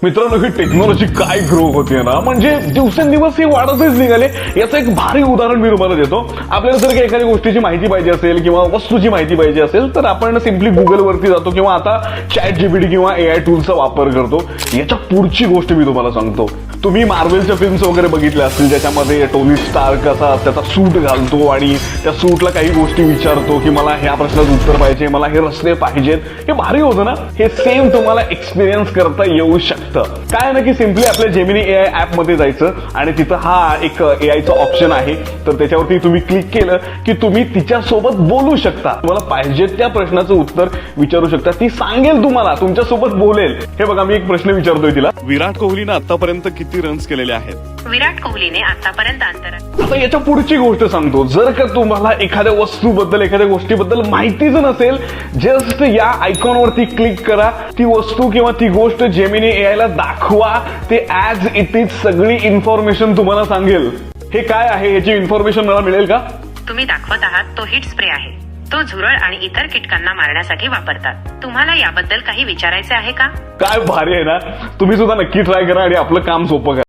मित्रांनो, ही टेक्नॉलॉजी काय ग्रो होते ना, म्हणजे दिवसेंदिवस ही वाढतच निघाले. याचं एक भारी उदाहरण मी तुम्हाला देतो. आपल्याला जर काही एखाद्या गोष्टीची माहिती पाहिजे असेल किंवा वस्तूची माहिती पाहिजे असेल तर आपण सिम्पली गुगलवरती जातो किंवा आता ChatGPT किंवा AI टूलचा वापर करतो. याच्या पुढची गोष्ट मी तुम्हाला सांगतो. तुम्ही मार्वेलच्या फिल्म्स वगैरे बघितल्या असतील, ज्याच्यामध्ये टोनी स्टार्क असा त्याचा सूट घालतो आणि त्या सूटला काही गोष्टी विचारतो की मला ह्या प्रश्नाचं उत्तर पाहिजे, मला हे रस्ते पाहिजेत. हे भारी होतं ना. हे सेम तुम्हाला एक्सपिरियन्स करता येऊ शकतं. काय ना की सिम्पली आपल्या जेमिनी AI ऍप मध्ये जायचं आणि तिथं हा एक AIचा ऑप्शन आहे. तर त्याच्यावरती तुम्ही क्लिक केलं की तुम्ही तिच्यासोबत बोलू शकता. तुम्हाला पाहिजे त्या प्रश्नाचं उत्तर विचारू शकता. ती सांगेल तुम्हाला, तुमच्यासोबत बोलेल. हे बघा, मी एक प्रश्न विचारतोय तिला. विराट कोहलीनं आतापर्यंत किती रन्स केलेले आहेत? विराट कोहलीने आतापर्यंत आता याच्या पुढची गोष्ट सांगतो. जर का तुम्हाला एखाद्या वस्तूबद्दल, एखाद्या गोष्टीबद्दल माहितीच नसेल, जस्ट या आयकॉनवरती क्लिक करा. ती वस्तू किंवा ती गोष्ट जेमिनी AI ला दाखवा. ते ऍज इट इज सगळी इन्फॉर्मेशन तुम्हाला सांगेल. हे काय आहे, याची इन्फॉर्मेशन मला मिळेल का? तुम्ही दाखवत आहात तो हिट स्प्रे आहे. तो झुरळ आणि इतर कीटकांना मारण्यासाठी वापरतात. तुम्हाला याबद्दल काही विचारायचे आहे का? काय भारी आहे ना. तुम्ही सुद्धा नक्की ट्राय करा आणि आपलं काम सोपं करा.